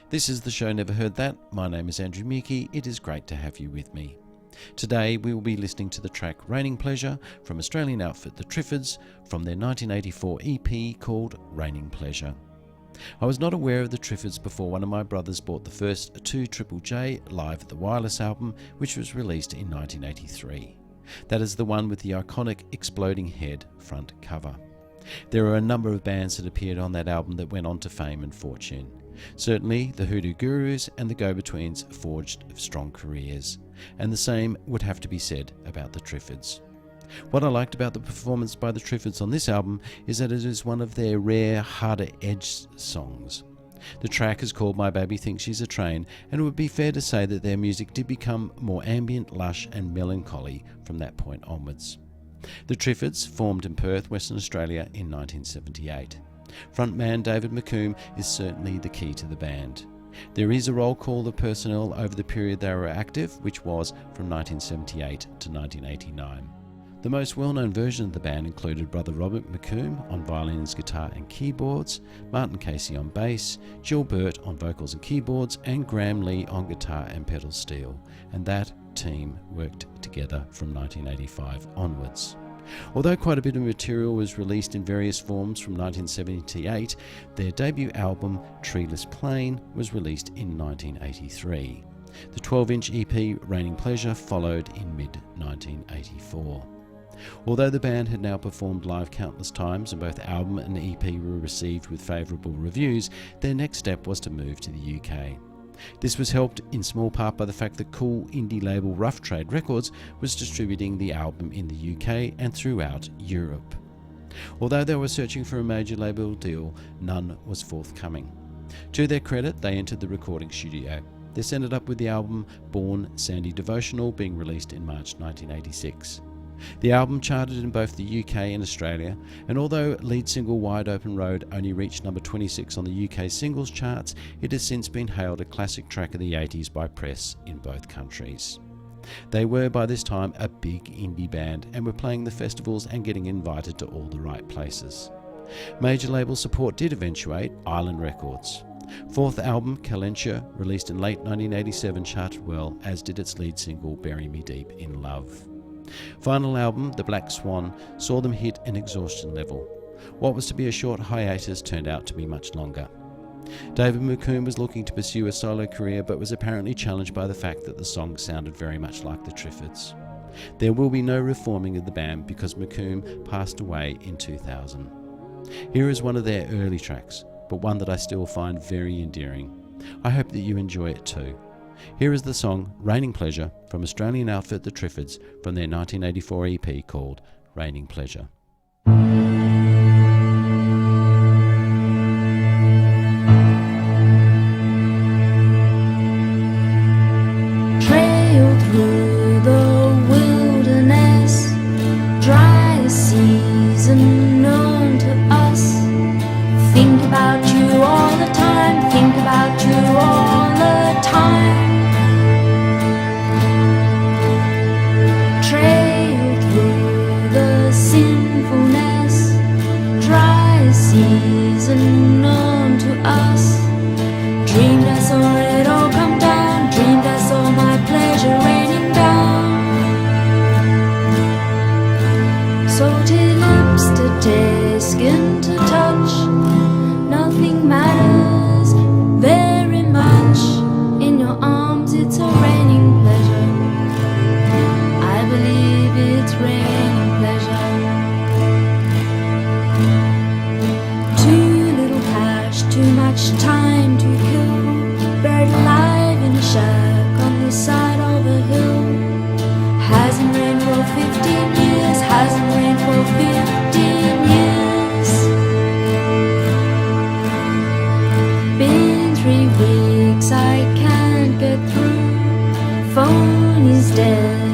This is the show Never Heard That. My name is Andrew Muecke. It is great to have you with me. Today we will be listening to the track Raining Pleasure from Australian outfit the Triffids from their 1984 EP called Raining Pleasure. I was not aware of the Triffids before one of my brothers bought the first 2JJJ Live at the Wireless album, which was released in 1983. That is the one with the iconic exploding head front cover. There are a number of bands that appeared on that album that went on to fame and fortune. Certainly, the Hoodoo Gurus and the Go-Betweens forged strong careers, and the same would have to be said about the Triffids. What I liked about the performance by the Triffids on this album is that it is one of their rare, harder-edged songs. The track is called My Baby Thinks She's a Train, and it would be fair to say that their music did become more ambient, lush and melancholy from that point onwards. The Triffids formed in Perth, Western Australia in 1978. Frontman David McComb is certainly the key to the band. There is a roll call of personnel over the period they were active, which was from 1978 to 1989. The most well-known version of the band included brother Robert McComb on violins, guitar and keyboards, Martin Casey on bass, Jill Burt on vocals and keyboards, and Graham Lee on guitar and pedal steel, and that team worked together from 1985 onwards. Although quite a bit of material was released in various forms from 1978, their debut album, Treeless Plain, was released in 1983. The 12-inch EP, Raining Pleasure, followed in mid-1984. Although the band had now performed live countless times and both album and EP were received with favourable reviews, their next step was to move to the UK. This was helped in small part by the fact that cool indie label Rough Trade Records was distributing the album in the UK and throughout Europe. Although they were searching for a major label deal, none was forthcoming. To their credit, they entered the recording studio. This ended up with the album Born Sandy Devotional being released in March 1986. The album charted in both the UK and Australia, and although lead single Wide Open Road only reached number 26 on the UK singles charts, it has since been hailed a classic track of the 80s by press in both countries. They were by this time a big indie band and were playing the festivals and getting invited to all the right places. Major label support did eventuate, Island Records. Fourth album, Kalentia, released in late 1987, charted well, as did its lead single Bury Me Deep in Love. Final album, The Black Swan, saw them hit an exhaustion level. What was to be a short hiatus turned out to be much longer. David McComb was looking to pursue a solo career but was apparently challenged by the fact that the song sounded very much like the Triffids. There will be no reforming of the band because McComb passed away in 2000. Here is one of their early tracks, but one that I still find very endearing. I hope that you enjoy it too. Here is the song Raining Pleasure from Australian outfit the Triffids from their 1984 EP called Raining Pleasure. Trail through the wilderness, dry as season known to us. Think about you all the time, think about you all the time. Trail through the sinfulness, dry as season known to us. Dreamed I saw it all come down, dreamed I saw my pleasure raining down. Salted lips to taste, skin to touch, nothing matters very much. In your arms it's a raining pleasure, I believe it's raining pleasure. Too little cash, too much time to kill, buried alive in a shack on the side of a hill. Hasn't rained for 15 years, hasn't rained for 15 years. Been 3 weeks, I can't get through. Phone is dead,